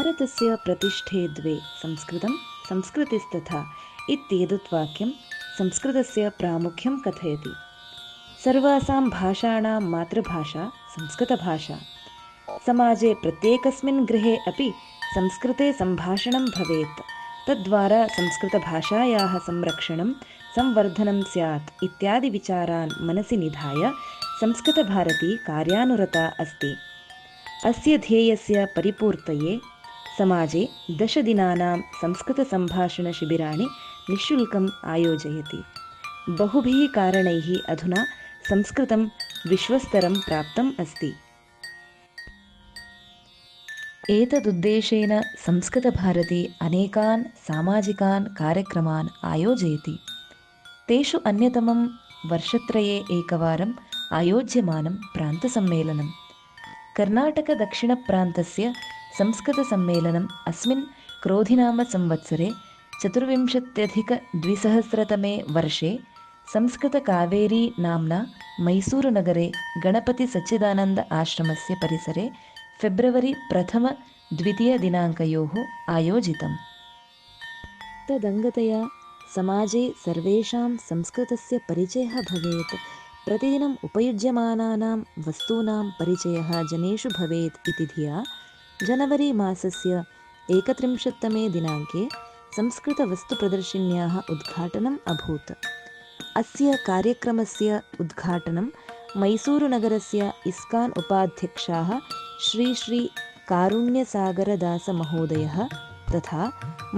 भारतस्य प्रतिष्ठे द्वे संस्कृतं संस्कृतिस्तथा इत्येतत् वाक्यं संस्कृतस्य प्रामुख्यं कथयति। सर्वासां भाषाणां मातृभाषा संस्कृतभाषा। समाजे प्रत्येकस्मिन् गृहे अपि संस्कृते सम्भाषणं भवेत्। तद्वारा संस्कृतभाषायाः संरक्षणं संवर्धनं स्यात् इत्यादि विचारान् मनसि निधाय संस्कृतभारती कार्यानुरता अस्ति। अस्य ध्येयस्य परिपूर्तये समाजे 10 दिनानां संस्कृतसम्भाषणशिबिराणि निःशुल्कम् आयोजयति। बहुभिः कारणैः अधुना संस्कृतं विश्वस्तरं प्राप्तम् अस्ति। एतदुद्देशेन संस्कृतभारती अनेकान् सामाजिकान् कार्यक्रमान् आयोजयति। तेषु अन्यतमं वर्षत्रये एकवारम् आयोज्यमानं प्रान्तसम्मेलनं। कर्नाटकदक्षिणप्रान्तस्य संस्कृतसम्मेलनम् अस्मिन् क्रोधिनामसंवत्सरे 24,200तमे वर्षे संस्कृतकावेरी नाम्ना मैसूरुनगरे गणपतिसच्चिदानन्द आश्रमस्य परिसरे फेब्रवरी 1-2 दिनाङ्कयोः आयोजितम्। तदङ्गतया समाजे सर्वेषां संस्कृतस्य परिचयः भवेत्। प्रतिदिनम् उपयुज्यमानानां वस्तूनां परिचयः जनेषु भवेत् इति धिया जनवरी मासस्य 31तमे दिनाङ्के संस्कृतवस्तुप्रदर्शिन्याः उद्घाटनम् अभूत्। अस्य कार्यक्रमस्य उद्घाटनं मैसूरुनगरस्य इस्कान् उपाध्यक्षाः श्री कारुण्यसागरदासमहोदयः तथा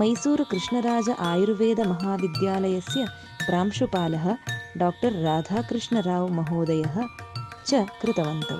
मैसूरुकृष्णराज आयुर्वेदमहाविद्यालयस्य प्रांशुपालः डॉक्टर राधाकृष्णराव महोदयः च कृतवन्तौ।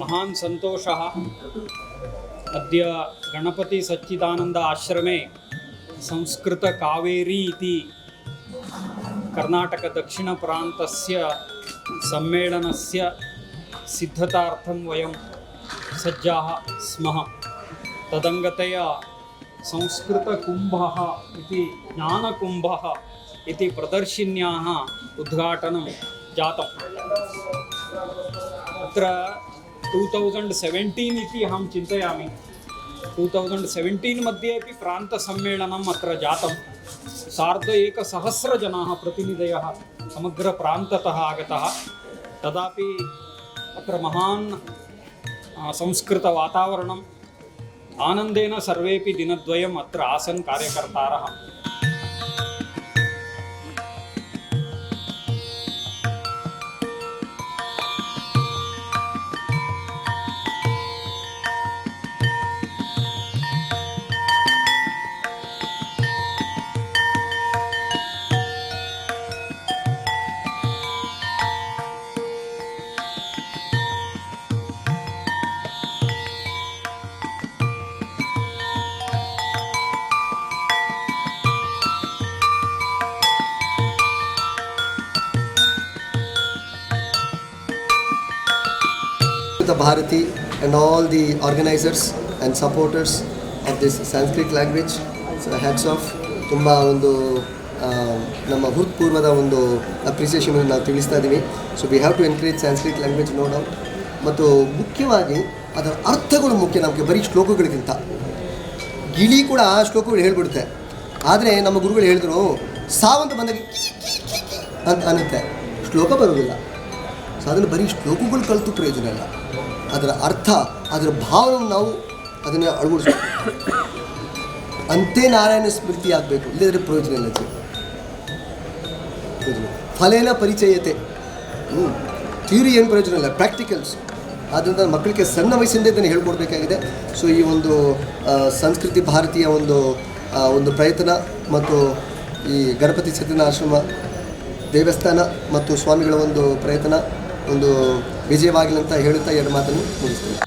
महान् सन्तोषः। अद्य गणपति सच्चिदानन्द आश्रमे संस्कृतकावेरी इति कर्नाटकदक्षिणप्रान्तस्य सम्मेलनस्य सिद्धतार्थं वयं सज्जाः स्मः। तदङ्गतया संस्कृतकुम्भः इति ज्ञानकुम्भः इति प्रदर्शिन्याः उद्घाटनं जातम्। अत्र 2017 इति अहं चिन्तयामि। 2017 मध्ये अपि प्रान्तसम्मेलनम् अत्र जातं। 1,100 जनाः प्रतिनिधयः समग्रप्रान्ततः आगतः। तदापि अत्र महान् संस्कृतवातावरणम् आनन्देन सर्वेपि दिनद्वयम् अत्र आसन् कार्यकर्तारः। The Bharati and all the organizers and supporters of this Sanskrit language. So hats off. ತುಂಬಾ ಒಂದು ನಮ್ಮ ಹೃತ್ಪೂರ್ವದ ಒಂದು ಅಪ್ರಿಸಿಯೇಷನ್ ನಾವು ತಿಳಿಸ್ತಾ ಇದ್ದೀವಿ. So we have to encourage Sanskrit language no doubt. ಮತ್ತು ಮುಖ್ಯವಾಗಿ ಅದರ ಅರ್ಥಗಳು ಮುಖ್ಯ. ನಮಗೆ ಬರೀ ಶ್ಲೋಕಗಳಿಗಿಂತ ಗಿಳಿ ಕೂಡ ಆ ಶ್ಲೋಕಗಳು ಹೇಳ್ಬಿಡುತ್ತೆ. ಆದರೆ ನಮ್ಮ ಗುರುಗಳು ಹೇಳಿದ್ರು ಸಾವಂತ ಬಂದಾಗ ಅಂತ ಅನ್ನುತ್ತೆ, ಶ್ಲೋಕ ಬರೋದಿಲ್ಲ. ಸೊ ಅದನ್ನು ಬರೀ ಶ್ಲೋಕಗಳು ಕಲಿತು ಪ್ರಯೋಜನ ಇಲ್ಲ. ಅದರ ಅರ್ಥ, ಅದರ ಭಾವನೆ ನಾವು ಅದನ್ನು ಅಳವಡಿಸ್ಬೇಕು. ಅಂತೆ ನಾರಾಯಣ ಸ್ಮೃತಿ ಆಗಬೇಕು, ಇಲ್ಲದ್ರೆ ಪ್ರಯೋಜನ ಇಲ್ಲ. ಫಲೇನ ಪರಿಚಯತೆ. ಥಿಯರಿ ಏನು ಪ್ರಯೋಜನ ಇಲ್ಲ, ಪ್ರಾಕ್ಟಿಕಲ್ಸ್. ಆದ್ದರಿಂದ ಮಕ್ಕಳಿಗೆ ಸಣ್ಣ ವಯಸ್ಸಿಂದ ಇದನ್ನು ಹೇಳ್ಕೊಡ್ಬೇಕಾಗಿದೆ. ಸೊ ಈ ಒಂದು ಸಂಸ್ಕೃತಿ ಭಾರತೀಯ ಒಂದು ಪ್ರಯತ್ನ ಮತ್ತು ಈ ಗಣಪತಿ ಸತ್ಯನಾರಾಯಣ ಆಶ್ರಮ ದೇವಸ್ಥಾನ ಮತ್ತು ಸ್ವಾಮಿಗಳ ಒಂದು ಪ್ರಯತ್ನ ಒಂದು ವಿಜಯವಾಗಲಿ ಅಂತ ಹೇಳುತ್ತಾ ಎರಡು ಮಾತನ್ನು ಮುಗಿಸ್ತೇನೆ.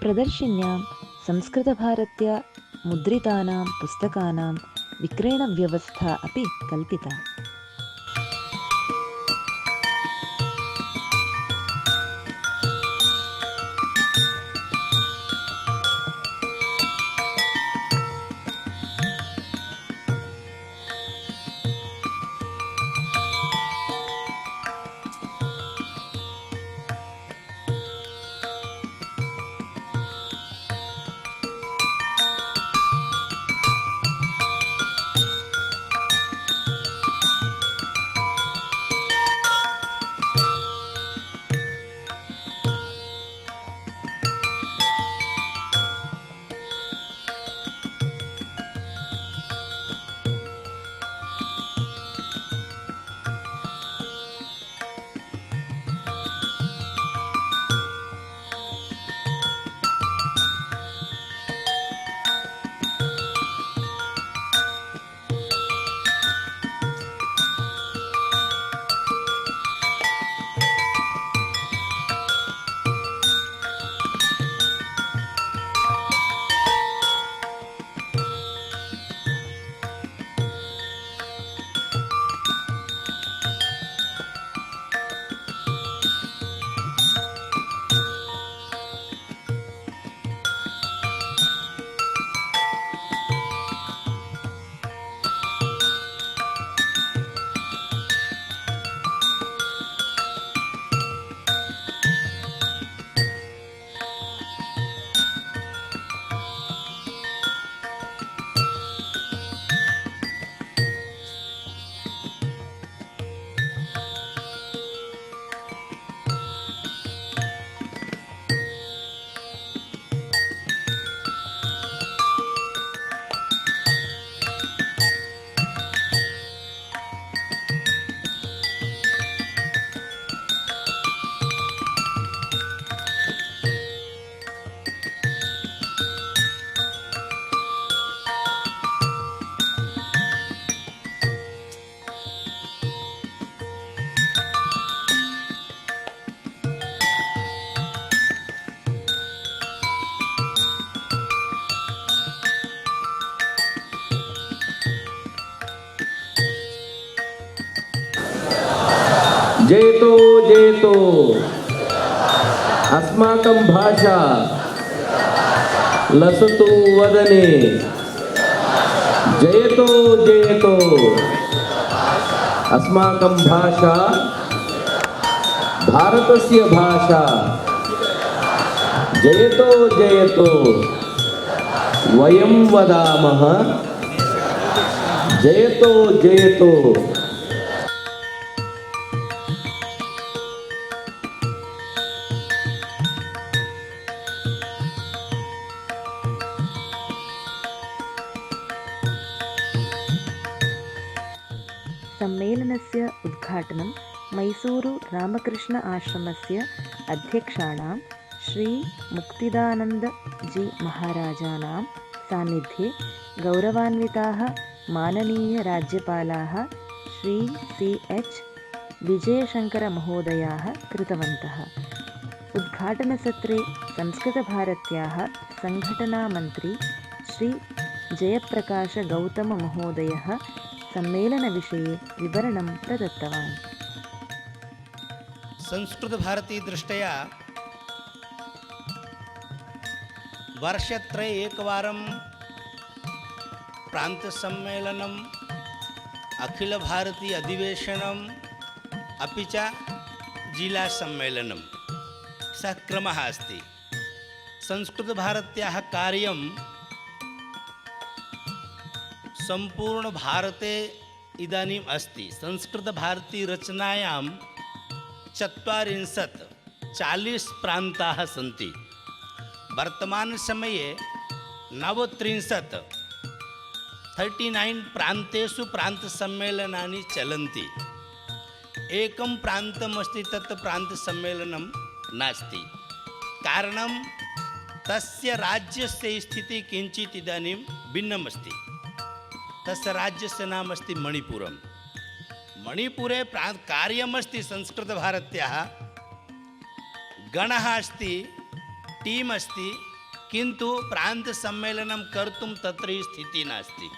प्रदर्शिन्यां संस्कृतभारत्या मुद्रितानां पुस्तकानां विक्रयणव्यवस्था अपि कल्पिता. जयतो जयतो अस्माकं भाषा लसतु वदने जयतो जयतो अस्माकं भाषा भारतस्य भाषा जयतो जयतो वयं वदामः जयतो जयतो. सम्मेलनस्य उद्घाटनं मैसूरु रामकृष्ण आश्रमस्य अध्यक्षाणां श्री मुक्तिदानंद जी महाराजानां सान्निध्ये गौरवान्विताः माननीय राज्यपालाः श्री CH विजयशङ्करमहोदयाः कृतवन्तः. उद्घाटनसत्रे संस्कृतभारत्याः संघटनामन्त्री श्री जयप्रकाशगौतममहोदयः सम्मेलनविषये विवरणं प्रदत्तवान्. संस्कृतभारती दृष्ट्या वर्षत्रये एकवारं प्रान्तसम्मेलनम् अखिलभारतीय अधिवेशनम् अपि च जिलासम्मेलनं सः क्रमः अस्ति. संस्कृतभारत्याः कार्यं सम्पूर्णभारते इदानीम् अस्ति. संस्कृतभारती रचनायां 40 प्रान्ताः सन्ति. वर्तमानसमये 39 प्रान्तेषु प्रान्तसम्मेलनानि चलन्ति. एकं प्रान्तम् अस्ति, तत् प्रान्तसम्मेलनं नास्ति। कारणं तस्य राज्यस्य स्थितिः किञ्चित् इदानीं भिन्नम् अस्ति। तस्य राज्यस्य नाम अस्ति मणिपुरं। मणिपुरे कार्यमस्ति संस्कृतभारत्याः, गणः अस्ति, टीम् अस्ति, किन्तु प्रान्तसम्मेलनं कर्तुं तत्र स्थितिः नास्ति।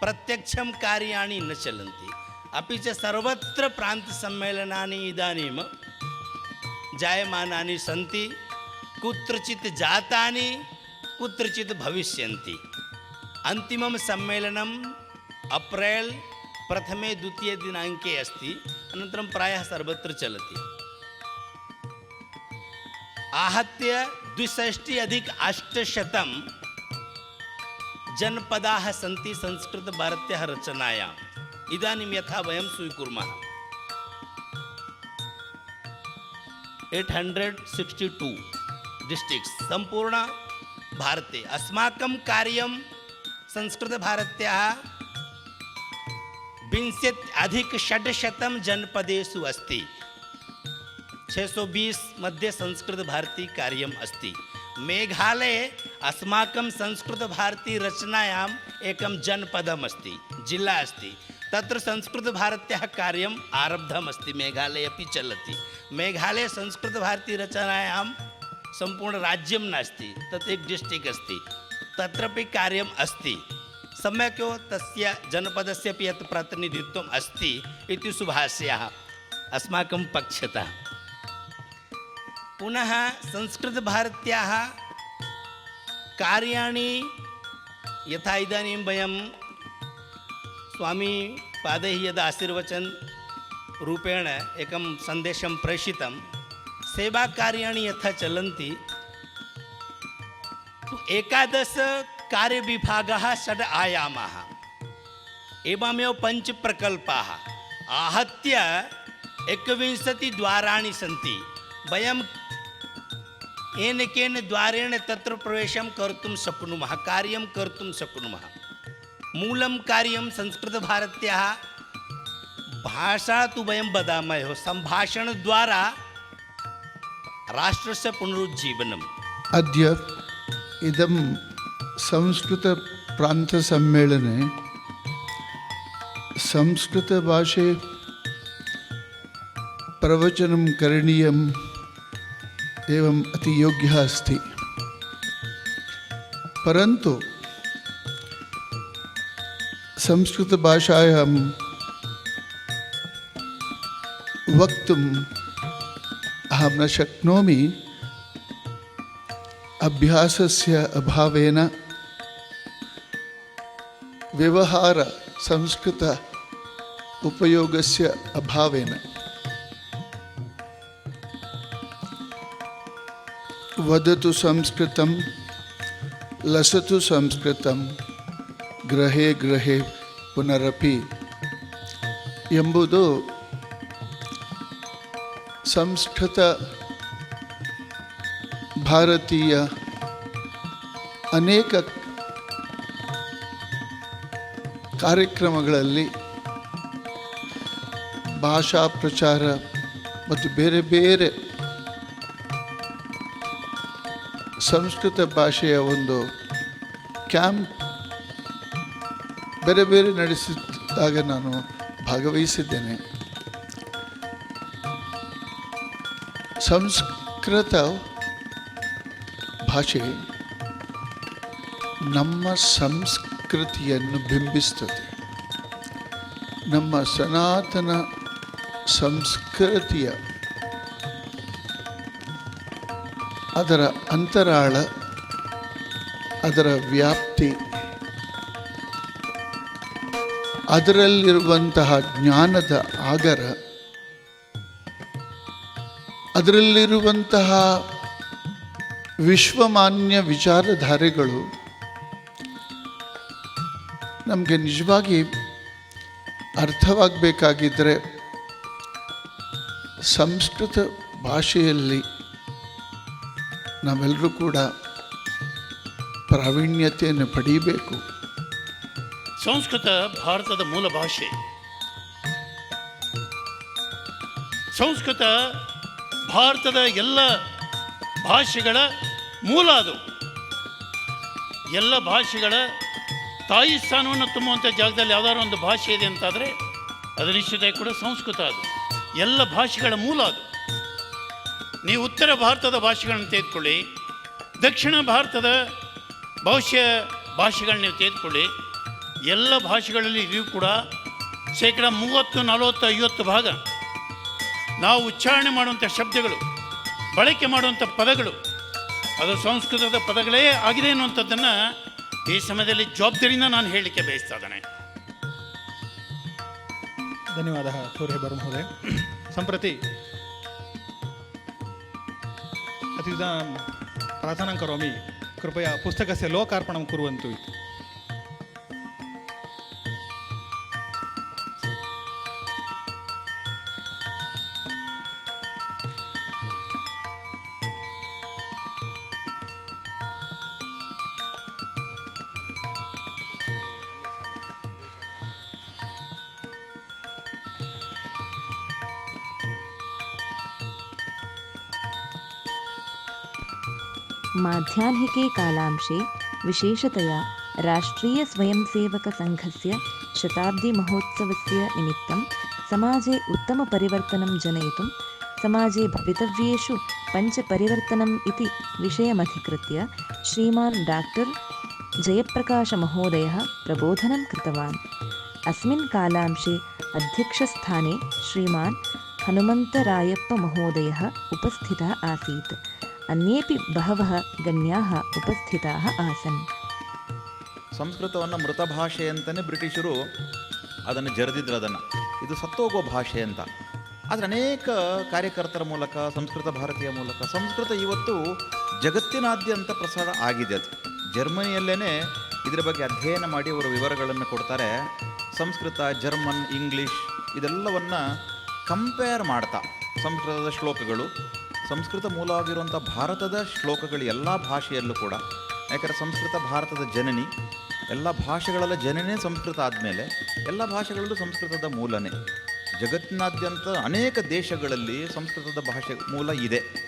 प्रत्यक्षं कार्याणि न चलन्ति। अपि च सर्वत्र प्रान्तसम्मेलनानि इदानीं जायमानानि सन्ति, कुत्रचित् जातानि, कुत्रचित् भविष्यन्ति। अन्तिमं सम्मेलनम् अप्रैल् 1-2 दिनाङ्के अस्ति, अनन्तरं प्रायः सर्वत्र चलति। आहत्य 62,800 जनपदाः सन्ति संस्कृतभारत्याः रचनायाम्। इदानीं यथा वयं स्वीकुर्मः 862 डिस्ट्रिक्ट्स् सम्पूर्ण भारते। अस्माकं कार्यं संस्कृतभारत्याः 20,600 जनपदेषु अस्ति। 620 मध्ये संस्कृतभारती कार्यम् अस्ति। मेघालये अस्माकं संस्कृतभारती रचनायाम् एकं जनपदम् अस्ति, जिल्ला अस्ति। तत्र संस्कृतभारत्याः कार्यम् आरब्धमस्ति, मेघालये अपि चलति। मेघालये संस्कृतभारती रचनायां सम्पूर्णराज्यं नास्ति, तत् एक डिस्ट्रिक्ट् अस्ति, तत्रापि कार्यम् अस्ति। सम्यक् तस्य जनपदस्य अपि यत् प्रातिनिधित्वम् अस्ति इति सुभाष्यः अस्माकं पक्षतः। पुनः संस्कृतभारत्याः कार्याणि यथा इदानीं वयं स्वामी पादैः यदा आशीर्वचनरूपेण एकं सन्देशं प्रेषितं, सेवाकार्याणि यथा चलन्ति, 11 कार्यविभागाः, 6 आयामाः, एवमेव 5 प्रकल्पाः, आहत्य 21 द्वाराणि सन्ति। वयं येन केन द्वारेण तत्र प्रवेशं कर्तुं शक्नुमः, कार्यं कर्तुं शक्नुमः। मूलं कार्यं संस्कृतभारत्याः भाषा तु वयं वदामः, सम्भाषणद्वारा राष्ट्रस्य पुनरुज्जीवनम्। अद्य इदं संस्कृतप्रान्तसम्मेलने संस्कृतभाषे प्रवचनं करणीयम् एवम् अति योग्यः अस्ति। परन्तु संस्कृतभाषायां वक्तुम् अहं न शक्नोमि, अभ्यासस्य अभावेन, व्यवहार संस्कृत उपयोगस्य अभावेन। वदतु संस्कृतं, लसतु संस्कृतं, गृहे गृहे पुनरपि ಎಂಬುದು ಸಂಸ್ಕೃತ ಭಾರತೀಯ ಅನೇಕ ಕಾರ್ಯಕ್ರಮಗಳಲ್ಲಿ ಭಾಷಾ ಪ್ರಚಾರ ಮತ್ತು ಬೇರೆ ಬೇರೆ ಸಂಸ್ಕೃತ ಭಾಷೆಯ ಒಂದು ಕ್ಯಾಂಪ್ ಬೇರೆ ಬೇರೆ ನಡೆಸಿದಾಗ ನಾನು ಭಾಗವಹಿಸಿದ್ದೇನೆ. ಸಂಸ್ಕೃತ ಭಾಷೆ ನಮ್ಮ ಸಂಸ್ಕೃತಿಯನ್ನು ಬಿಂಬಿಸುತ್ತದೆ. ನಮ್ಮ ಸನಾತನ ಸಂಸ್ಕೃತಿಯ ಅದರ ಅಂತರಾಳ, ಅದರ ವ್ಯಾಪ್ತಿ, ಅದರಲ್ಲಿರುವಂತಹ ಜ್ಞಾನದ ಆಗರ, ಅದರಲ್ಲಿರುವಂತಹ ವಿಶ್ವಮಾನ್ಯ ವಿಚಾರಧಾರೆಗಳು ನಮಗೆ ನಿಜವಾಗಿ ಅರ್ಥವಾಗಬೇಕಾಗಿದ್ದರೆ ಸಂಸ್ಕೃತ ಭಾಷೆಯಲ್ಲಿ ನಾವೆಲ್ಲರೂ ಕೂಡ ಪ್ರಾವೀಣ್ಯತೆಯನ್ನು ಪಡೀಬೇಕು. ಸಂಸ್ಕೃತ ಭಾರತದ ಮೂಲ ಭಾಷೆ. ಸಂಸ್ಕೃತ ಭಾರತದ ಎಲ್ಲ ಭಾಷೆಗಳ ಮೂಲ. ಅದು ಎಲ್ಲ ಭಾಷೆಗಳ ತಾಯಿ ಸ್ಥಾನವನ್ನು ತುಂಬುವಂಥ ಜಾಗದಲ್ಲಿ ಯಾವುದಾದ್ರು ಒಂದು ಭಾಷೆ ಇದೆ ಅಂತಾದರೆ ಅದು ನಿಶ್ಚಿತ ಕೂಡ ಸಂಸ್ಕೃತ. ಅದು ಎಲ್ಲ ಭಾಷೆಗಳ ಮೂಲ. ಅದು ನೀವು ಉತ್ತರ ಭಾರತದ ಭಾಷೆಗಳನ್ನು ತೆಗೆದುಕೊಳ್ಳಿ, ದಕ್ಷಿಣ ಭಾರತದ ಬಹುಶಃ ಭಾಷೆಗಳನ್ನ ನೀವು ತೆಗೆದುಕೊಳ್ಳಿ, ಎಲ್ಲ ಭಾಷೆಗಳಲ್ಲಿ ಇವು ಕೂಡ ಶೇಕಡ 30, 40, 50 ಭಾಗ ನಾವು ಉಚ್ಚಾರಣೆ ಮಾಡುವಂಥ ಶಬ್ದಗಳು, ಬಳಕೆ ಮಾಡುವಂಥ ಪದಗಳು ಅದು ಸಂಸ್ಕೃತದ ಪದಗಳೇ ಆಗಿದೆ ಅನ್ನುವಂಥದ್ದನ್ನು ಈ ಸಮಯದಲ್ಲಿ ಜವಾಬ್ದಾರಿಯಿಂದ ನಾನು ಹೇಳಲಿಕ್ಕೆ ಬಯಸ್ತಾ ಇದ್ದೇನೆ. धन्यवादः सूर्यभर महोदय. सम्प्रति अतिविधां प्रार्थनां करोमि, कृपया पुस्तकस्य लोकार्पणं कुर्वन्तु इति. माध्याह्निके कालांशे विशेषतया राष्ट्रीयस्वयंसेवकसङ्घस्य शताब्दिमहोत्सवस्य निमित्तं समाजे उत्तमपरिवर्तनं जनयितुं समाजे भवितव्येषु पञ्चपरिवर्तनम् इति विषयमधिकृत्य श्रीमान् डाक्टर् जयप्रकाशमहोदयः प्रबोधनं कृतवान्. अस्मिन् कालांशे अध्यक्षस्थाने श्रीमान् हनुमन्तरायप्पमहोदयः उपस्थितः आसीत्. अन्येपि बहवः गण्याः उपस्थिताः आसन्. ಸಂಸ್ಕೃತವನ್ನು ಮೃತ ಭಾಷೆ ಅಂತಲೇ ಬ್ರಿಟಿಷರು ಅದನ್ನು ಜರೆದಿದ್ರು. ಅದನ್ನು ಇದು ಸತ್ತೋಗೋ ಭಾಷೆ ಅಂತ. ಆದರೆ ಅನೇಕ ಕಾರ್ಯಕರ್ತರ ಮೂಲಕ, ಸಂಸ್ಕೃತ ಭಾರತೀಯ ಮೂಲಕ ಸಂಸ್ಕೃತ ಇವತ್ತು ಜಗತ್ತಿನಾದ್ಯಂತ ಪ್ರಸಾರ ಆಗಿದೆ. ಅದು ಜರ್ಮನಿಯಲ್ಲೇ ಇದರ ಬಗ್ಗೆ ಅಧ್ಯಯನ ಮಾಡಿ ಅವರು ವಿವರಗಳನ್ನು ಕೊಡ್ತಾರೆ. ಸಂಸ್ಕೃತ, ಜರ್ಮನ್, ಇಂಗ್ಲೀಷ್ ಇದೆಲ್ಲವನ್ನು ಕಂಪೇರ್ ಮಾಡ್ತಾ ಸಂಸ್ಕೃತದ ಶ್ಲೋಕಗಳು, ಸಂಸ್ಕೃತ ಮೂಲವಾಗಿರುವಂಥ ಭಾರತದ ಶ್ಲೋಕಗಳು ಎಲ್ಲ ಭಾಷೆಯಲ್ಲೂ ಕೂಡ, ಯಾಕಂದರೆ ಸಂಸ್ಕೃತ ಭಾರತದ ಜನನಿ, ಎಲ್ಲ ಭಾಷೆಗಳೆಲ್ಲ ಜನನೇ ಸಂಸ್ಕೃತ ಆದಮೇಲೆ ಎಲ್ಲ ಭಾಷೆಗಳಲ್ಲೂ ಸಂಸ್ಕೃತದ ಮೂಲನೇ. ಜಗತ್ತಿನಾದ್ಯಂತ ಅನೇಕ ದೇಶಗಳಲ್ಲಿ ಸಂಸ್ಕೃತದ ಭಾಷೆ ಮೂಲ ಇದೆ.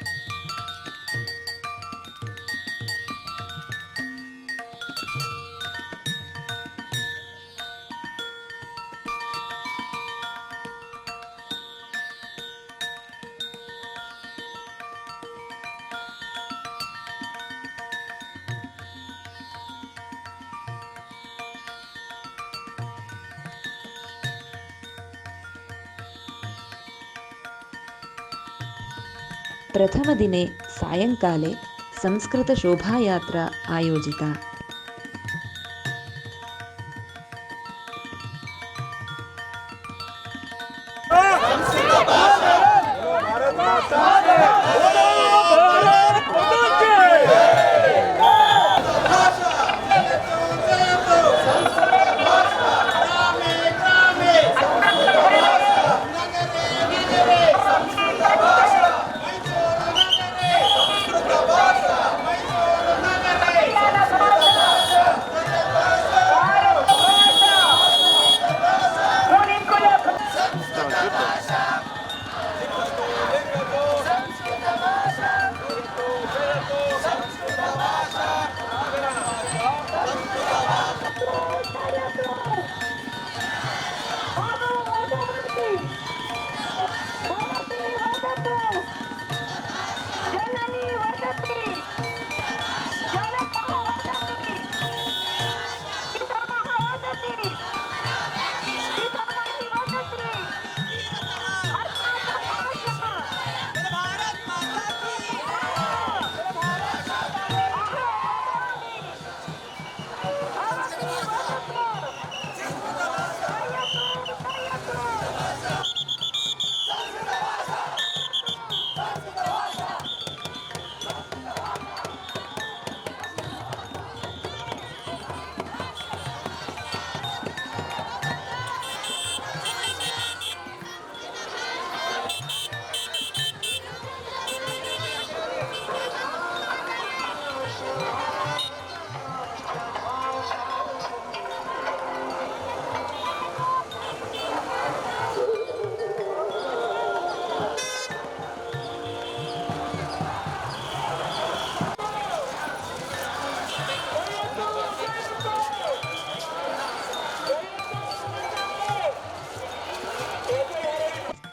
प्रथमदिने सायङ्काले संस्कृतशोभायात्रा आयोजिता.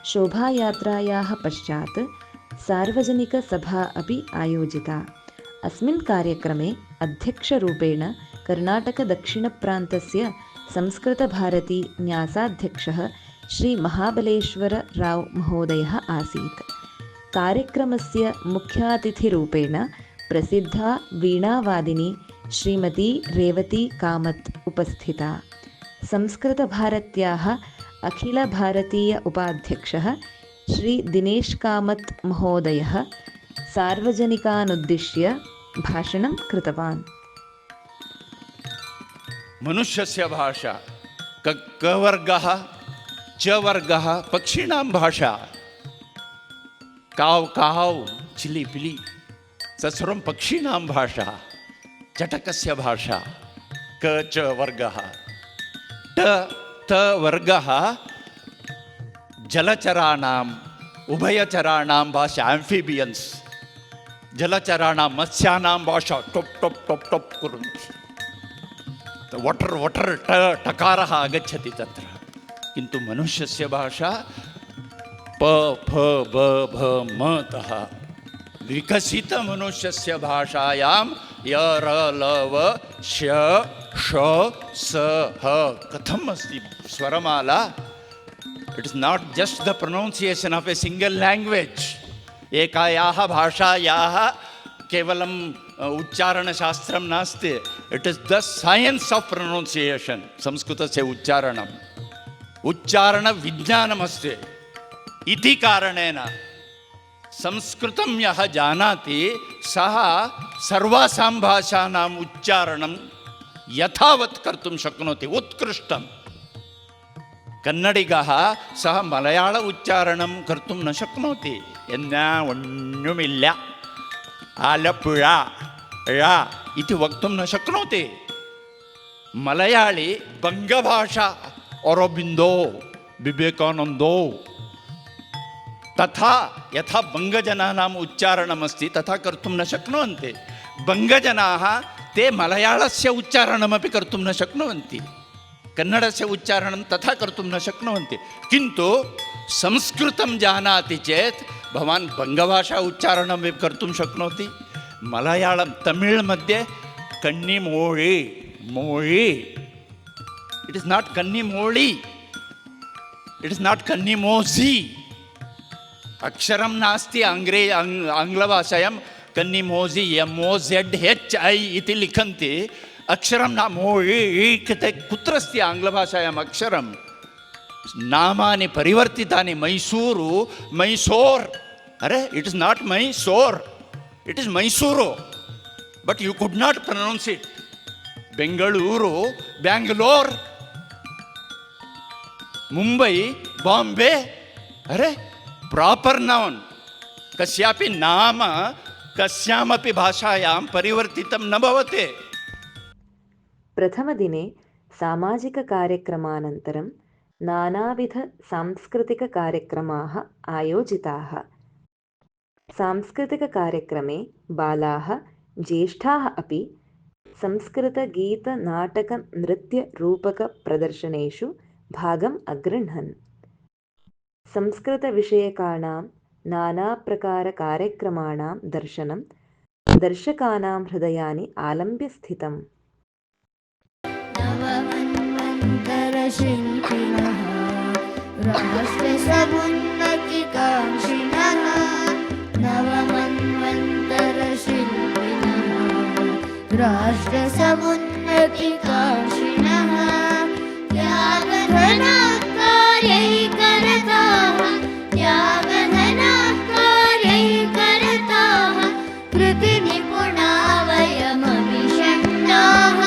शोभायात्रायाः पश्चात् सार्वजनिकसभा अपि आयोजिता। अस्मिन् कार्यक्रमे अध्यक्षरूपेण कर्णाटकदक्षिणप्रान्तस्य संस्कृतभारती न्यासाध्यक्षः श्रीमहाबलेश्वरराव् महोदयः आसीत्। कार्यक्रमस्य मुख्यातिथिरूपेण प्रसिद्धा वीणावादिनी श्रीमती रेवती कामत् उपस्थिता। संस्कृतभारत्याः अखिलभारतीय उपाध्यक्षः श्री दिनेश कामत् महोदयः सार्वजनिकानुद्दिश्य भाषणं कृतवान्। मनुष्यस्य भाषा कवर्गः च वर्गः पक्षिणां भाषा काव् काव् चिलि पिलि सर्वं पक्षिणां भाषा। चटकस्य भाषा क च वर्गः ट त वर्गः जलचराणाम् उभयचराणां भाषा एम्फिबियन्स् जलचराणां मत्स्यानां भाषा टोप् टोप् टोप् टोप् कुर्वन्ति वटर् वटर् टकारः आगच्छति तत्र। किन्तु मनुष्यस्य भाषा प फ ब भ म तः विकसितमनुष्यस्य भाषायां य र ल व श ष स ह कथम् अस्ति स्वरमाला। It is not just the pronunciation of a single language. एकायाः भाषायाः केवलम् उच्चारणशास्त्रं नास्ति, it is the science of pronunciation. संस्कृतस्य उच्चारणविज्ञानमस्ति। इति कारणेन संस्कृतं यः जानाति सः सर्वासां भाषाणाम् उच्चारणं यथावत् कर्तुं शक्नोति, उत्कृष्टं। कन्नडिगः सः मलयाळ उच्चारणं कर्तुं न शक्नोति। एन्नुमिल्ल आलपुळा ळा इति वक्तुं न शक्नोति। मलयाळी बङ्गभाषा अरबिन्दो विवेकानन्दो तथा यथा बङ्गजनानाम् उच्चारणमस्ति तथा कर्तुं न शक्नुवन्ति। बङ्गजनाः ते मलयाळस्य उच्चारणमपि कर्तुं न शक्नुवन्ति, कन्नडस्य उच्चारणं तथा कर्तुं न शक्नुवन्ति। किन्तु संस्कृतं जानाति चेत् भवान् बङ्गभाषा उच्चारणमपि कर्तुं शक्नोति। मलयाळं तमिळ् मध्ये Kanimoli moli, it is not Kanimoli, it is not Kanimozhi. अक्षरं नास्ति आङ्ग्लभाषायां कन्निमोझि MOZHI इति लिखन्ति। अक्षरं न मोळि कुत्र अस्ति आङ्ग्लभाषायाम् अक्षरं? नामानि परिवर्तितानि। मैसूरु मैसोर्, अरे it is not Mysore, it is Mysuru, but you could not pronounce it. Bengaluru Bangalore, Mumbai Bombay, are proper noun. कस्यापि नाम कस्यामपि भाषायां परिवर्तितं न भवति। प्रथमदिने सामाजिककार्यक्रमानन्तरं नानाविधसांस्कृतिककार्यक्रमाः आयोजिताः। सांस्कृतिककार्यक्रमे बालाः ज्येष्ठाः अपि संस्कृतगीतनाटकनृत्यरूपकप्रदर्शनेषु भागम् अगृह्णन्। संस्कृतविषयकाणां नानाप्रकारकार्यक्रमाणां दर्शनं दर्शकानां हृदयानि आलम्ब्य स्थितम्। नवमन्वन्तरशिल्पिनः राष्ट्रसमुन्नतिकाङ्क्षिणः, नवमन्वन्तरशिल्पिनः राष्ट्रसमुन्नतिकाङ्क्षिणः, त्यागधनाकार्यैकरताः, त्यागधनाकार्यैकरताः, कृतिनिपुणा वयमविषण्णाः,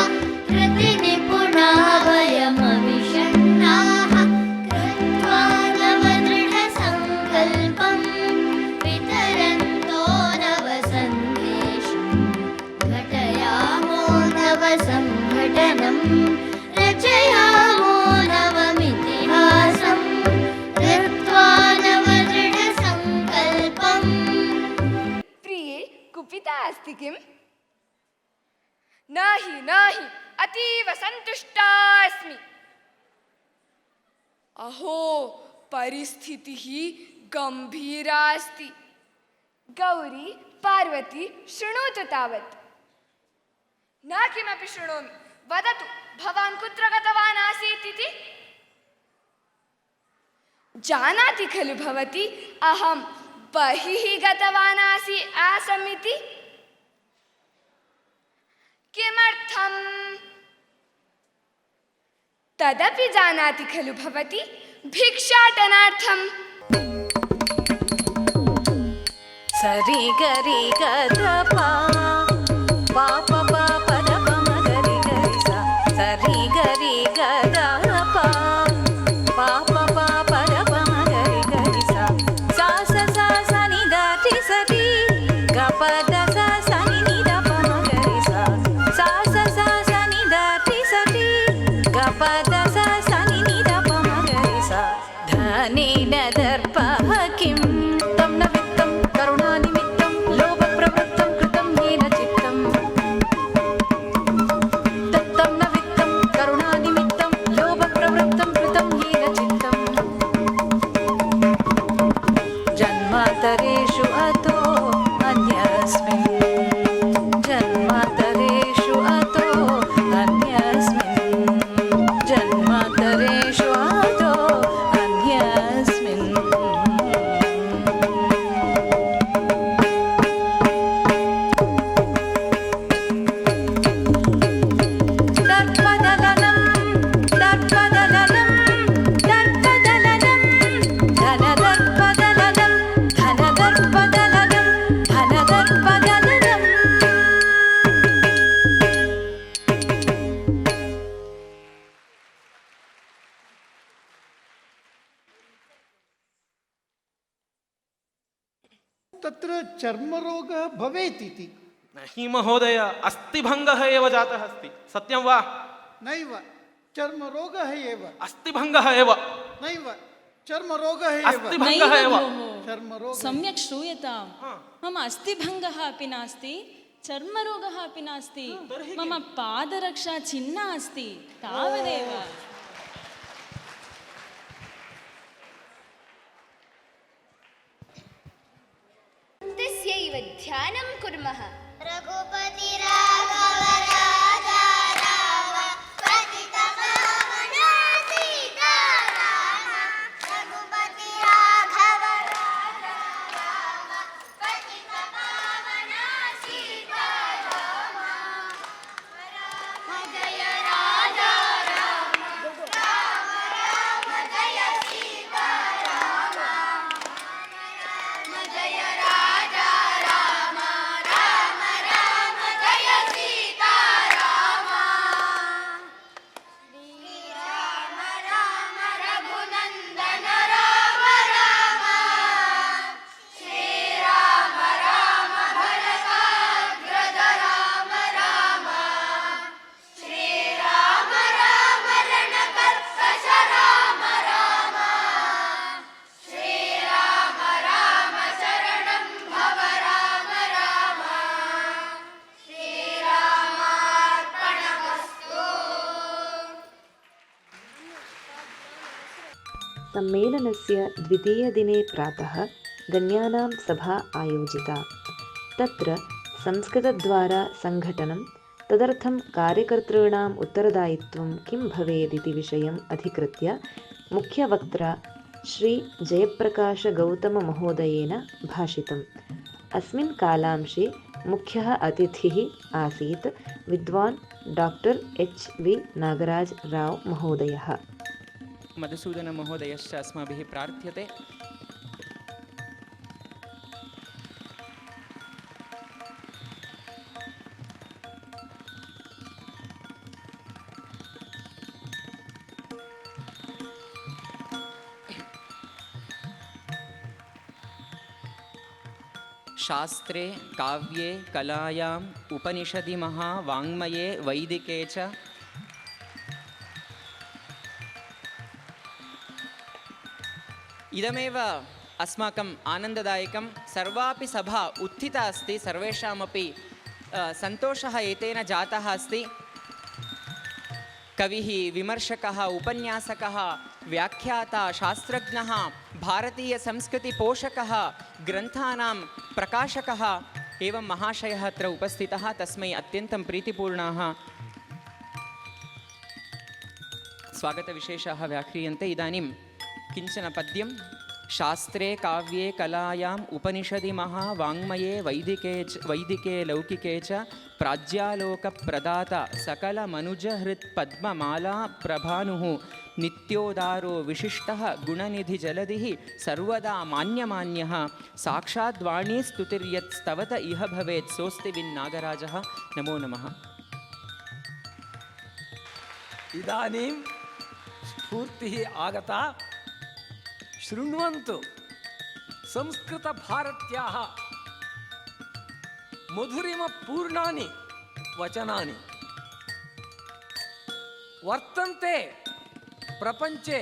कृतिनिपुणा वयमविषण्णाः, कृत्वा नवदृढसङ्कल्पं वितरन्तो नवसन्देशं, घटयामो नवसङ्घटनं, रचयामो नवमितिहासं, कृत्वा नवदृढसङ्कल्पम्। प्रिये कुपिता अस्ति किम्? नहि नहि, अतीव सन्तुष्टा अस्मि। अहो परिस्थितिः गम्भीरा अस्ति। गौरी पार्वती शृणोतु तावत्। न किमपि शृणोमि, वदतु भवान् कुत्र गतवान् आसीत् इति? जानाति खलु भवती अहं बहिः गतवान् आसम् इति? किमर्थम्? तदपि जानाति खलु भवती, भिक्षाटनार्थम्। सरि गरि गद पा प प प द प म गरि गरि सा सरि गरि गद पा प प प द प म गरि गरि सा सा स नि द रि स रि ग प द स नि नि द प म गरि सा सा स नि द रि स रि ग प द स नि नि द प म गरि सा धनेन दर्पः किं तं न वित्तं करुणानिमित्तं लोभप्रवृत्तं कृतं येन चित्तं दत्तं न वित्तं करुणानिमित्तं लोभप्रवृत्तं कृतं येन चित्तं जन्मान्तरेषु अतो अन्यस्मिन् जन्मान्तरेषु अतो अन्यस्मिन् जन्मान्तरेषु अतो अन्यस्मिन् दर्पदलनं दर्पदलनं दर्पदलनं धनदर्पदलनं धनदर्पदलनं धनदर्पदलनं तत्र चर्मरोगः भवेत् इति नहि महोदय, अस्थिभङ्गः एव जातः अस्ति। सत्यं वा? नैव, चर्मरोगः एव। अस्थिभङ्गः एव। नैव, चर्मरोगः एव। अस्थिभङ्गः एव। चर्मरोगः सम्यक् श्रूयताम्। मम अस्थिभङ्गः अपि नास्ति, चर्मरोगः अपि नास्ति, मम पादरक्षा छिन्ना अस्ति, तावदेव। तस्यैव ध्यानं कुर्मः। रघुपति राघव राजा राम पतित पावन सीता राम रघुपति राघव राजा राम पतित पावन सीता राम राम जय राजा राम राम राम जय सीता राम राम जय राजा राम राम राम जय सीता राम श्री राम राम रघुनंदन राम राम श्री राम राम भरताग्रज राम राम श्री राम राम रणकर्कश राम राम श्री राम राम शरणं भव राम राम श्री रामार्पणमस्तु। सम्मेलनस्य द्वितीयदिने प्रातः गण्यानां सभा आयोजिता। तत्र संस्कृतद्वारा सङ्घटनं, तदर्थं कार्यकर्तॄणाम् उत्तरदायित्वं किं भवेदिति विषयम् अधिकृत्य मुख्यवक्त्रा श्री जयप्रकाशगौतममहोदयेन भाषितम्। अस्मिन् कालांशे मुख्यः अतिथिः आसीत् विद्वान् डॉक्टर HV नागराज राव महोदयः। मधुसूदनमहोदयश्च अस्माभिः प्रार्थ्यते। शास्त्रे काव्ये कलायाम् उपनिषदि महावाङ्मये वैदिके च इदमेव अस्माकम् आनन्ददायकं। सर्वापि सभा उत्थिता अस्ति, सर्वेषामपि सन्तोषः एतेन जातः अस्ति। कविः, विमर्शकः, उपन्यासकः व्याख्याता शास्त्रज्ञः भारतीयसंस्कृतिपोषकः ग्रन्थानां प्रकाशकः एवं महाशयः अत्र उपस्थितः। तस्मै अत्यन्तं प्रीतिपूर्णाः स्वागतविशेषाः व्याख्रियन्ते। इदानीं किञ्चन पद्यं। शास्त्रे काव्ये कलायाम् उपनिषदि महावाङ्मये वैदिके लौकिके च प्राज्यालोकप्रदाता सकलमनुजहृत्पद्ममाला प्रभानुः नित्योदारो विशिष्टः गुणनिधिजलधिः सर्वदा मान्यमान्यः साक्षाद्वाणी स्तुतिर्यत्स्तवत इह भवेत् सोऽस्ति विन्नागराजः। नमो नमः। इदानीं स्फूर्तिः आगता। शृण्वन्तु संस्कृतभारत्याः मधुरिमपूर्णानि वचनानि। वर्तन्ते प्रपञ्चे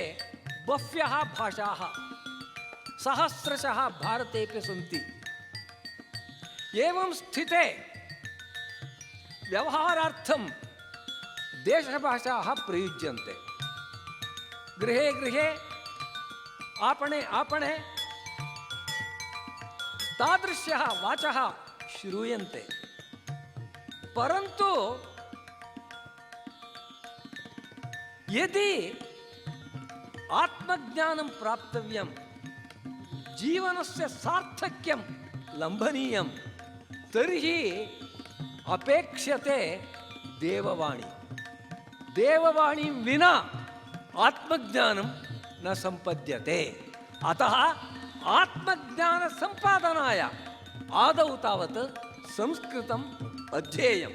बह्व्यः भाषाः, सहस्रशः भारतेऽपि सन्ति। एवं स्थिते व्यवहारार्थं देशभाषाः प्रयुज्यन्ते। गृहे गृहे आपणे आपणे तादृश्यः वाचः श्रूयन्ते। परन्तु यदि आत्मज्ञानं प्राप्तव्यं, जीवनस्य सार्थक्यं लम्भनीयं, तर्हि अपेक्ष्यते देववाणी। देववाणी विना आत्मज्ञानं न संपद्यते। अतः आत्मज्ञानसम्पादनाय आदौ तावत् संस्कृतम् अध्येयं।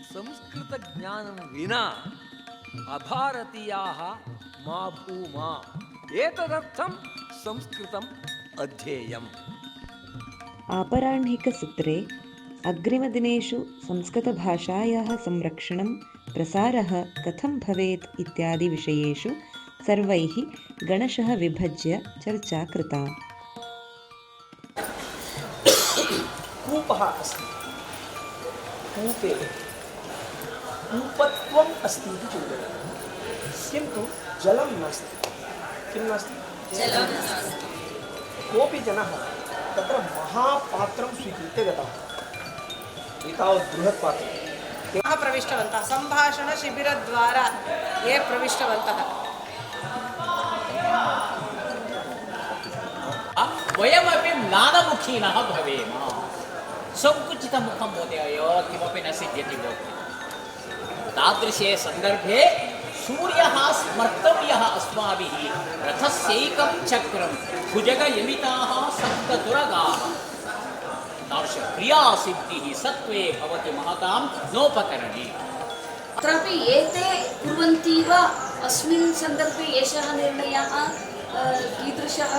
संस्कृतज्ञानं विना अभारतीयाः मा भूमा। एतदर्थं संस्कृतम् अध्येयम्। आपराह्निकसूत्रे अग्रिमदिनेषु संस्कृतभाषायाः संरक्षणं प्रसारः कथं भवेत् इत्यादि विषयेषु सर्वैः गणशः विभज्य चर्चा कृता। कूपः अस्ति, कूपे कूपत्वम् अस्ति इति चिन्तयति, किन्तु जलं नास्ति। किं नास्ति? जलं नास्ति। कोऽपि जनः तत्र महापात्रं स्वीकृत्य गतः, एतावत् बृहत् पात्रं प्रविष्टवन्तः। सम्भाषणशिबिरद्वारा ये प्रविष्टवन्तः, वयमपि ज्ञानमुखिनः भवेम। सङ्कुचितमुखं महोदय किमपि न सिद्ध्यति भवति। तादृशे सन्दर्भे सूर्यः स्मर्तव्यः अस्माभिः। रथस्यैकं चक्रं भुजगयमिताः सप्ततुरगाः। तादृशक्रियासिद्धिः सत्त्वे भवति महतां नोपकरणे। अत्रापि एते कुर्वन्ति वा अस्मिन् सन्दर्भे एषः निर्णयः कीदृशः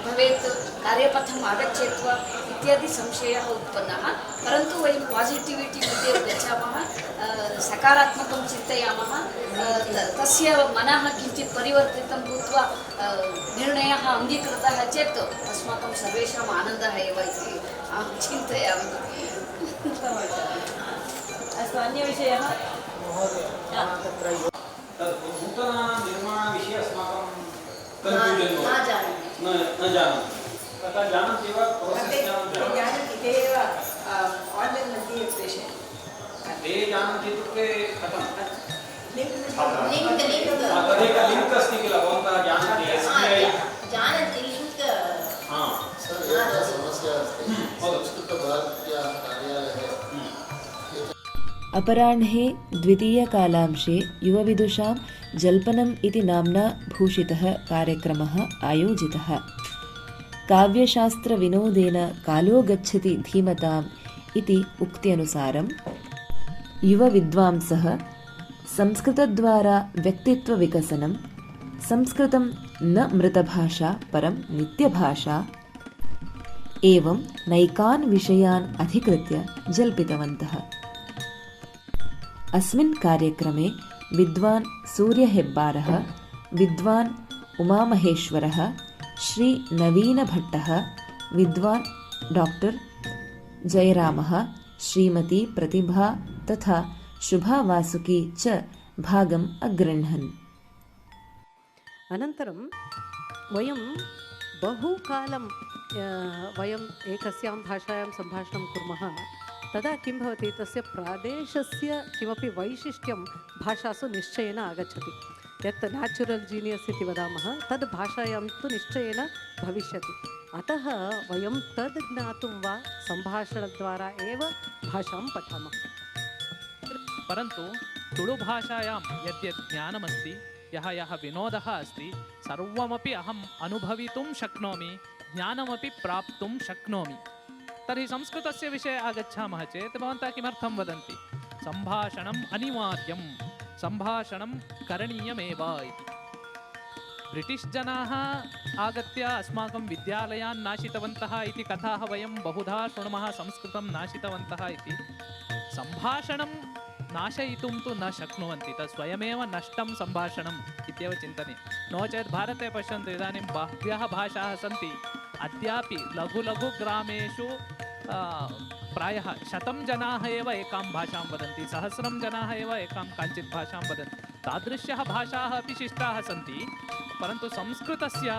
भवेत्, कार्यपथम् आगच्छेत् वा इत्यादि संशयः उत्पन्नः। परन्तु वयं पासिटिविटि मध्ये गच्छामः, सकारात्मकं चिन्तयामः, तस्य मनः किञ्चित् परिवर्तितं भूत्वा निर्णयः अङ्गीकृतः चेत् अस्माकं सर्वेषाम् आनन्दः एव इति अहं चिन्तयामि। अस्तु, अन्यविषयः नूतनानां निर्माणविषये अस्माकं न जानामि। तथा जानन्ति वा? जानन्ति, ते एव आन्लैन् मध्ये प्रेषयन्ति। ते जानन्ति इत्युक्ते कथं? लिङ्क् लिङ्क् अस्ति किल, भवन्तः जानन्ति? जानन्ति लिङ्क्। समस्या अस्ति संस्कृतभारत्याः कार्यालये। अपराह्णे द्वितीयकालांशे युवविदुषां जल्पनम् इति नाम्ना भूषितः कार्यक्रमः आयोजितः। काव्यशास्त्रविनोदेन कालो गच्छति धीमताम् इति उक्त्यनुसारं युवविद्वांसः संस्कृतद्वारा व्यक्तित्वविकसनं, संस्कृतं न मृतभाषा परं नित्यभाषा, एवं नैकान् विषयान् अधिकृत्य जल्पितवन्तः। अस्मिन् कार्यक्रमे विद्वान् सूर्यहेब्बारः, विद्वान् उमामहेश्वरः, श्री नवीनभट्टः, विद्वान् डॉक्टर जयरामः, श्रीमती प्रतिभा तथा शुभा वासुकी च भागम् अगृह्णन्। अनन्तरं वयं बहुकालं वयम् एकस्यां भाषायां सम्भाषणं कुर्मः तदा किं भवति तस्य प्रदेशस्य किमपि वैशिष्ट्यं भाषासु निश्चयेन आगच्छति यत् न्याचुरल् जीनियस् इति वदामः तद् भाषायां तु निश्चयेन भविष्यति अतः वयं तद् ज्ञातुं वा सम्भाषणद्वारा एव भाषां पठामः परन्तु तुळुभाषायां यद्यत् ज्ञानमस्ति यः विनोदः अस्ति सर्वमपि अहम् अनुभवितुं शक्नोमि ज्ञानमपि प्राप्तुं शक्नोमि तर्हि संस्कृतस्य विषये आगच्छामः चेत् भवन्तः किमर्थं वदन्ति सम्भाषणम् अनिवार्यं सम्भाषणं करणीयमेव इति ब्रिटिश् जनाः आगत्य अस्माकं विद्यालयान् नाशितवन्तः इति कथाः वयं बहुधा शृणुमः संस्कृतं नाशितवन्तः इति सम्भाषणं नाशयितुं तु न शक्नुवन्ति तत् स्वयमेव नष्टं सम्भाषणम् इत्येव चिन्तनीयं नो चेत् भारते पश्यन्तु इदानीं बह्व्यः भाषाः सन्ति अद्यापि लघु लघु ग्रामेषु प्रायः 100 जनाः एव एकां भाषां वदन्ति 1000 जनाः एव एकां काञ्चित् भाषां वदन्ति तादृश्यः भाषाः अपि शिष्टाः सन्ति परन्तु संस्कृतस्य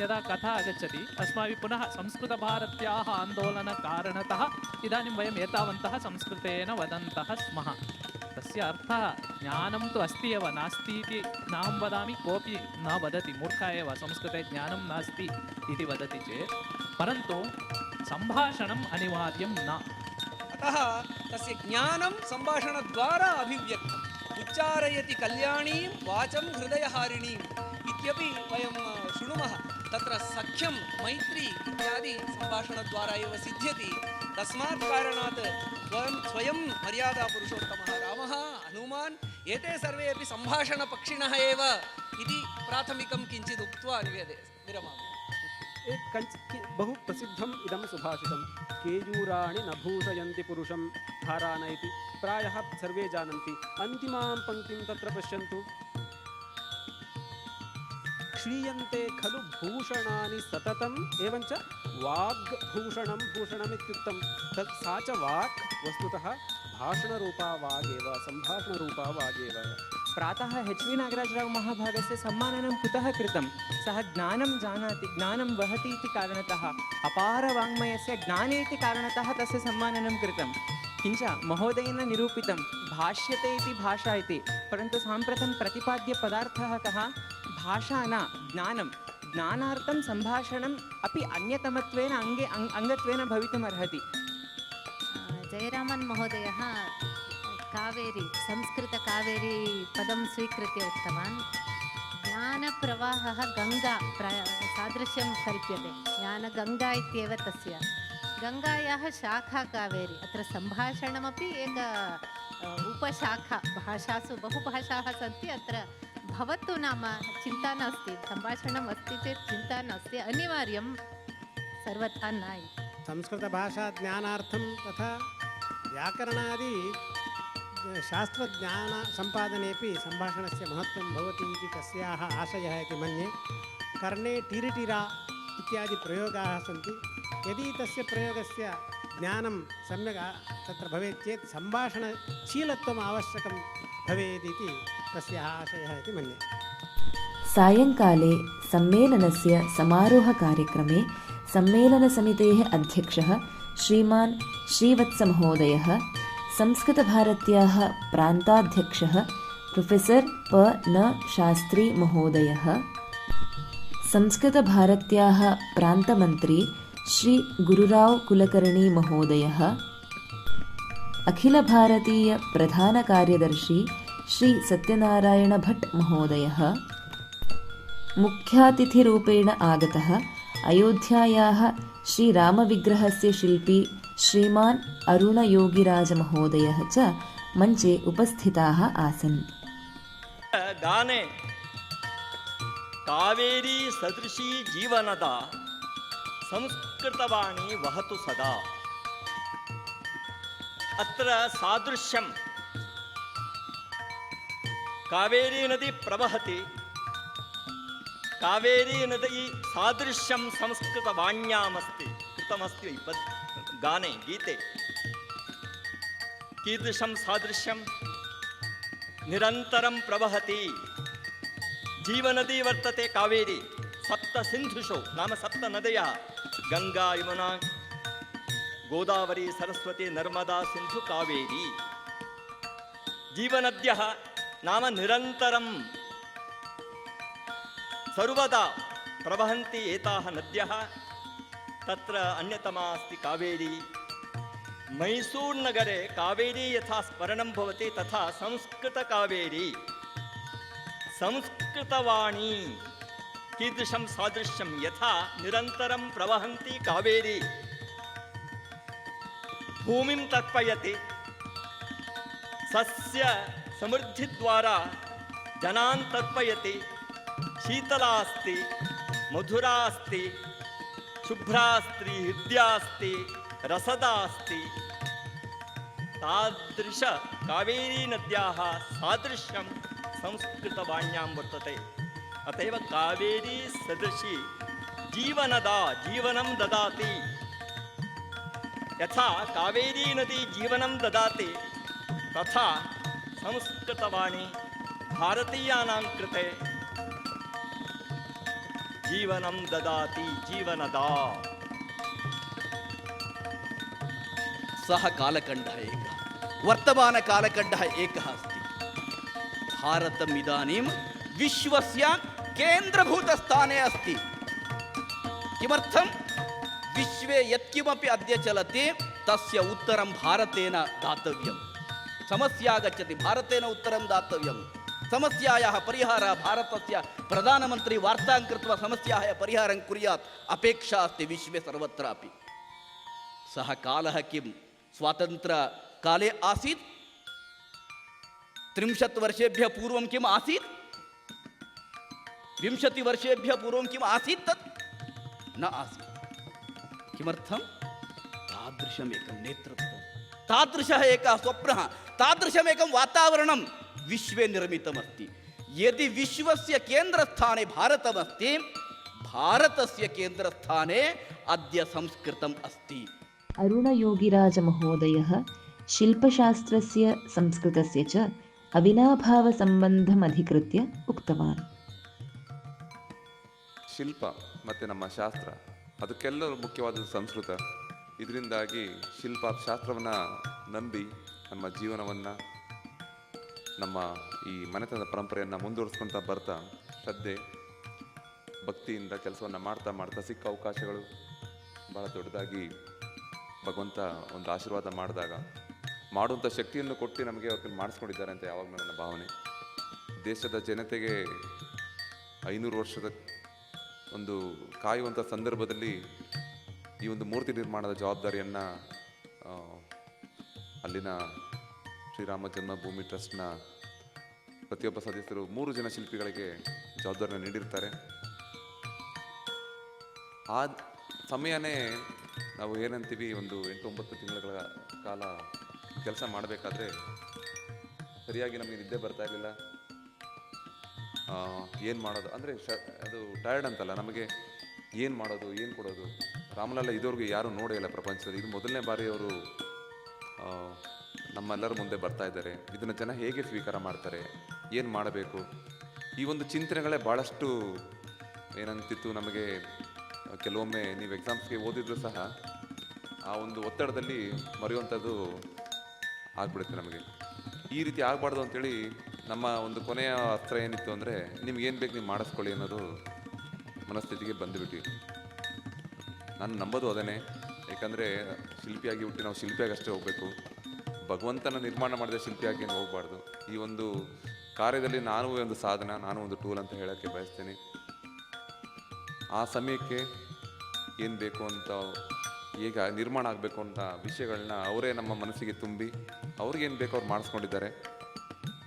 यदा कथा आगच्छति अस्माभिः पुनः संस्कृतभारत्याः आन्दोलनकारणतः इदानीं वयम् एतावन्तः संस्कृतेन वदन्तः स्मः तस्य अर्थः ज्ञानं तु अस्ति एव नास्ति इति नाहं वदामि कोऽपि न वदति मूर्खः एव संस्कृते ज्ञानं नास्ति इति वदति चेत् परन्तु सम्भाषणम् अनिवार्यं न अतः तस्य ज्ञानं सम्भाषणद्वारा अभिव्यक्तम् उच्चारयति कल्याणीं वाचं हृदयहारिणीम् इत्यपि वयं शृणुमः तत्र सख्यं मैत्री इत्यादि सम्भाषणद्वारा एव सिद्ध्यति तस्मात् कारणात् स्वयं मर्यादापुरुषोत्तमः रामः हनुमान् एते सर्वे अपि सम्भाषणपक्षिणः एव इति प्राथमिकं किञ्चित् उक्त्वा विरमामि बहु प्रसिद्धम् इदं सुभाषितं केयूराणि न भूषयन्ति पुरुषं धारान इति प्रायः सर्वे जानन्ति अन्तिमां पङ्क्तिं तत्र पश्यन्तु क्षीयन्ते खलु भूषणानि सततम् एवञ्च भूषणम् इत्युक्तं तत् सा च वाक् वस्तुतः भाषणरूपा वागेव सम्भाषणरूपा वागेव प्रातः HV नागराजराव महाभागस्य सम्माननं कुतः कृतं सः ज्ञानं जानाति ज्ञानं वहति इति कारणतः अपारवाङ्मयस्य ज्ञाने इति कारणतः तस्य सम्माननं कृतं किञ्च महोदयेन निरूपितं भाष्यते इति भाषा इति परन्तु साम्प्रतं प्रतिपाद्यपदार्थः कः भाषा न ज्ञानं ज्ञानार्थं सम्भाषणम् अपि अन्यतमत्वेन अङ्गत्वेन भवितुमर्हति जयरामन् महोदयः कावेरी संस्कृतकावेरी पदं स्वीकृत्य उक्तवान् ज्ञानप्रवाहः गङ्गा सादृश्यं कल्प्यते ज्ञानगङ्गा इत्येव तस्य गङ्गायाः शाखा कावेरी अत्र सम्भाषणमपि एक उपशाखा भाषासु बहुभाषाः सन्ति अत्र भवतु नाम चिन्ता नास्ति सम्भाषणम् अस्ति चेत् चिन्ता नास्ति अनिवार्यं सर्वथा न संस्कृतभाषा ज्ञानार्थं तथा व्याकरणादि शास्त्रज्ञानसम्पादनेपि सम्भाषणस्य महत्त्वं भवति इति तस्याः आशयः इति मन्ये कर्णे टिरिटिरा इत्यादि प्रयोगाः सन्ति यदि तस्य प्रयोगस्य ज्ञानं सम्यक् तत्र भवेत् चेत् सम्भाषणशीलत्वम् आवश्यकं भवेदिति तस्याः आशयः इति मन्ये सायङ्काले सम्मेलनस्य समारोहकार्यक्रमे सम्मेलनसमितेः अध्यक्षः श्रीमान् श्रीवत्समहोदयः संस्कृतभारत्याः प्रान्ताध्यक्षः प्रोफेसर् प.न. शास्त्री महोदयः संस्कृतभारत्याः प्रान्तमन्त्री श्री गुरुराव् कुलकर्णी महोदयः अखिलभारतीयप्रधानकार्यदर्शी श्री सत्यनारायण भट् महोदयः मुख्यातिथिरूपेण आगतः अयोध्यायाः श्रीरामविग्रहस्य शिल्पी श्रीमान् अरुणयोगिराजमहोदयः च मञ्चे उपस्थिताः आसन् गाने कावेरी सदृशी जीवनदा संस्कृतवाणी वहतु सदा अत्र सादृश्यं कावेरी नदी प्रवहति कावेरी नदी सादृश्यं संस्कृतवाण्यामस्ति कृतमस्ति गाने गीते कीदृशं सादृश्यं निरन्तरं प्रवहति जीवनदी वर्तते कावेरी सप्तसिन्धुषु नाम सप्तनद्यः गंगा यमुना गोदावरी सरस्वती नर्मदा सिन्धु कावेरी जीवनद्यः नाम निरन्तरं सर्वदा प्रवहन्ति एताः नद्यः तत्र अन्यतमा अस्ति कावेरी मैसूरुनगरे कावेरी यथा स्मरणं भवति तथा संस्कृतकावेरी संस्कृतवाणी कीदृशं सादृश्यं यथा निरन्तरं प्रवहन्ति कावेरी भूमिं तर्पयति सस्य समृद्धिद्वारा जनान् तर्पयति शीतला अस्ति मधुरा अस्ति शुभ्रा अस्ति हृद्या अस्ति रसदा अस्ति तादृश कावेरी नद्याः सादृश्यं संस्कृतवाण्यां वर्तते अतएव कावेरी सदृशी जीवनदा जीवनं ददाति यथा कावेरी नदी जीवनं ददाति तथा संस्कृतवाणी भारतीयानां कृते जीवनं ददाति जीवनदा सः कालखण्डः एकः वर्तमानकालखण्डः एकः अस्ति भारतम् इदानीं विश्वस्य केन्द्रभूतस्थाने अस्ति किमर्थं विश्वे यत्किमपि अद्य चलति तस्य उत्तरं भारतेन दातव्यं समस्या आगच्छति भारतेन उत्तरं दातव्यं समस्यायाः परिहारः भारतस्य प्रधानमन्त्री वार्तां कृत्वा समस्याः परिहारं कुर्यात् अपेक्षा अस्ति विश्वे सर्वत्रापि सः कालः किं स्वातन्त्र्यकाले आसीत् 30 वर्षेभ्यः पूर्वं किम् आसीत् 20 वर्षेभ्यः पूर्वं किम् आसीत् तत् न आसीत् किमर्थं तादृशमेकं नेतृत्वं तादृशः एकः स्वप्नः तादृशमेकं वातावरणं विश्वे निर्मितमस्ति यदि विश्वस्य केन्द्रस्थाने भारतमस्ति भारतस्य केन्द्रस्थाने अद्य संस्कृतम् अस्ति अरुणयोगिराजमहोदयः शिल्पशास्त्रस्य संस्कृतस्य च अविनाभावसम्बन्धमधिकृत्य उक्तवान् ಶಿಲ್ಪ ಮತ್ತು ನಮ್ಮ ಶಾಸ್ತ್ರ ಅದಕ್ಕೆಲ್ಲರೂ ಮುಖ್ಯವಾದದ್ದು ಸಂಸ್ಕೃತ ಇದರಿಂದಾಗಿ ಶಿಲ್ಪ ಶಾಸ್ತ್ರವನ್ನು ನಂಬಿ ನಮ್ಮ ಜೀವನವನ್ನು ನಮ್ಮ ಈ ಮನೆತನದ ಪರಂಪರೆಯನ್ನು ಮುಂದುವರಿಸ್ಕೊಳ್ತಾ ಬರ್ತಾ ಶ್ರದ್ಧೆ ಭಕ್ತಿಯಿಂದ ಕೆಲಸವನ್ನು ಮಾಡ್ತಾ ಮಾಡ್ತಾ ಸಿಕ್ಕ ಅವಕಾಶಗಳು ಭಾಳ ದೊಡ್ಡದಾಗಿ ಭಗವಂತ ಒಂದು ಆಶೀರ್ವಾದ ಮಾಡಿದಾಗ ಮಾಡುವಂಥ ಶಕ್ತಿಯನ್ನು ಕೊಟ್ಟು ನಮಗೆ ಅವ್ರಿಗೆ ಮಾಡಿಸ್ಕೊಂಡಿದ್ದಾರೆ ಅಂತ ಯಾವಾಗಲೂ ನನ್ನ ಭಾವನೆ ದೇಶದ ಜನತೆಗೆ 500 ವರ್ಷದ ಒಂದು ಕಾಯುವಂಥ ಸಂದರ್ಭದಲ್ಲಿ ಈ ಒಂದು ಮೂರ್ತಿ ನಿರ್ಮಾಣದ ಜವಾಬ್ದಾರಿಯನ್ನು ಅಲ್ಲಿನ ಶ್ರೀರಾಮ ಜನ್ಮಭೂಮಿ ಟ್ರಸ್ಟ್ನ ಪ್ರತಿಯೊಬ್ಬ ಸದಸ್ಯರು 3 ಜನ ಶಿಲ್ಪಿಗಳಿಗೆ ಜವಾಬ್ದಾರಿನ ನೀಡಿರ್ತಾರೆ ಆ ಸಮಯನೇ ನಾವು ಏನಂತೀವಿ ಒಂದು 8-9 ತಿಂಗಳ ಕಾಲ ಕೆಲಸ ಮಾಡಬೇಕಾದ್ರೆ ಸರಿಯಾಗಿ ನಮಗೆ ನಿದ್ದೆ ಬರ್ತಾ ಇರಲಿಲ್ಲ ಏನು ಮಾಡೋದು ಅಂದರೆ ಅದು ಟಯರ್ಡ್ ಅಂತಲ್ಲ ನಮಗೆ ಏನು ಮಾಡೋದು ಏನು ಕೊಡೋದು ರಾಮಲಾಲ ಇದುವರೆಗೂ ಯಾರೂ ನೋಡೇ ಇಲ್ಲ ಪ್ರಪಂಚದಲ್ಲಿ ಇದು ಮೊದಲನೇ ಬಾರಿ ಅವರು ನಮ್ಮೆಲ್ಲರ ಮುಂದೆ ಬರ್ತಾ ಇದ್ದಾರೆ ಇದನ್ನು ಜನ ಹೇಗೆ ಸ್ವೀಕಾರ ಮಾಡ್ತಾರೆ ಏನು ಮಾಡಬೇಕು ಈ ಒಂದು ಚಿಂತನೆಗಳೇ ಭಾಳಷ್ಟು ಏನಂತಿತ್ತು ನಮಗೆ ಕೆಲವೊಮ್ಮೆ ನೀವು ಎಕ್ಸಾಮ್ಸ್ಗೆ ಓದಿದ್ರು ಸಹ ಆ ಒಂದು ಒತ್ತಡದಲ್ಲಿ ಮರೆಯುವಂಥದ್ದು ಆಗ್ಬಿಡುತ್ತೆ ನಮಗೆ ಈ ರೀತಿ ಆಗಬಾರ್ದು ಅಂತೇಳಿ ನಮ್ಮ ಒಂದು ಕೊನೆಯ ಅಸ್ತ್ರ ಏನಿತ್ತು ಅಂದರೆ ನಿಮ್ಗೇನು ಬೇಕು ನೀವು ಮಾಡಿಸ್ಕೊಳ್ಳಿ ಅನ್ನೋದು ಮನಸ್ಥಿತಿಗೆ ಬಂದುಬಿಟ್ಟು ನಾನು ನಂಬೋದು ಅದನ್ನೇ ಯಾಕಂದರೆ ಶಿಲ್ಪಿಯಾಗಿ ಹುಟ್ಟಿ ನಾವು ಶಿಲ್ಪಿಯಾಗಿ ಅಷ್ಟೇ ಹೋಗಬೇಕು ಭಗವಂತನ ನಿರ್ಮಾಣ ಮಾಡಿದ ಶಿಲ್ಪಿಯಾಗಿ ಏನು ಹೋಗಬಾರ್ದು ಈ ಒಂದು ಕಾರ್ಯದಲ್ಲಿ ನಾನು ಒಂದು ಸಾಧನ ನಾನು ಒಂದು ಟೂಲ್ ಅಂತ ಹೇಳೋಕ್ಕೆ ಬಯಸ್ತೇನೆ ಆ ಸಮಯಕ್ಕೆ ಏನು ಬೇಕು ಅಂತ ಈಗ ನಿರ್ಮಾಣ ಆಗಬೇಕು ಅಂತ ವಿಷಯಗಳನ್ನ ಅವರೇ ನಮ್ಮ ಮನಸ್ಸಿಗೆ ತುಂಬಿ ಅವ್ರಿಗೇನು ಬೇಕೋ ಅವ್ರು ಮಾಡಿಸ್ಕೊಂಡಿದ್ದಾರೆ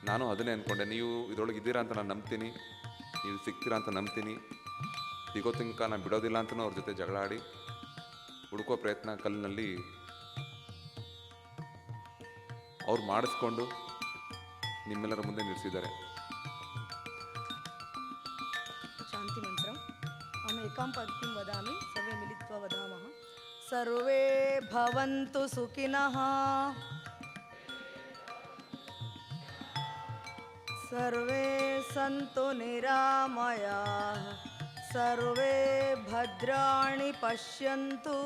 ನಾನು ಅದನ್ನೇ ಅಂದ್ಕೊಂಡೆ ನೀವು ಇದರೊಳಗೆ ಇದ್ದೀರಾ ಅಂತ ನಾನು ನಂಬ್ತೀನಿ ನೀವು ಸಿಗ್ತೀರಾ ಅಂತ ನಂಬ್ತೀನಿ ಸಿಗೋ ತನಕ ನಾನು ಬಿಡೋದಿಲ್ಲ ಅಂತಲೂ ಅವ್ರ ಜೊತೆ ಜಗಳ ಆಡಿ ಹುಡುಕೋ ಪ್ರಯತ್ನ ಕಲ್ಲಿನಲ್ಲಿ ಅವ್ರು ಮಾಡಿಸ್ಕೊಂಡು ನಿಮ್ಮೆಲ್ಲರ ಮುಂದೆ ನಿಲ್ಲಿಸಿದ್ದಾರೆ ಶಾಂತಿ ಮಂತ್ರ ಆಮೇಲೆ ಏಕಾಂ ಪಂಕ್ತಿಂ ವದಾಮಿ ಸರ್ವೇ ಮಿಲಿತ್ವಾ ವದಾಮಃ ಸರ್ವೇ ಭವಂತು ಸುಖಿನಃ सर्वे सन्तु निरामयाः सर्वे भद्राणि पश्यन्तु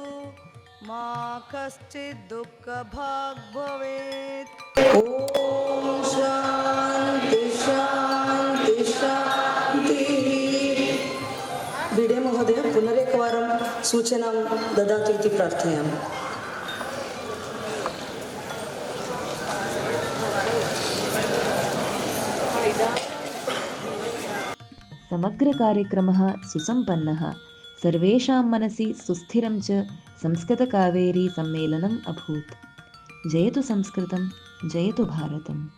मा कश्चित् दुःखभाग् भवेत्। ॐ शान्ति शान्ति शान्तिः। बीडे महोदय पुनरेकवारं सूचनां ददातु इति प्रार्थयामि। समग्रकार्यक्रमः सुसम्पन्नः, सर्वेषां मनसि सुस्थिरं च संस्कृतकावेरी सम्मेलनम् अभूत्। जयतु संस्कृतं, जयतु भारतम्।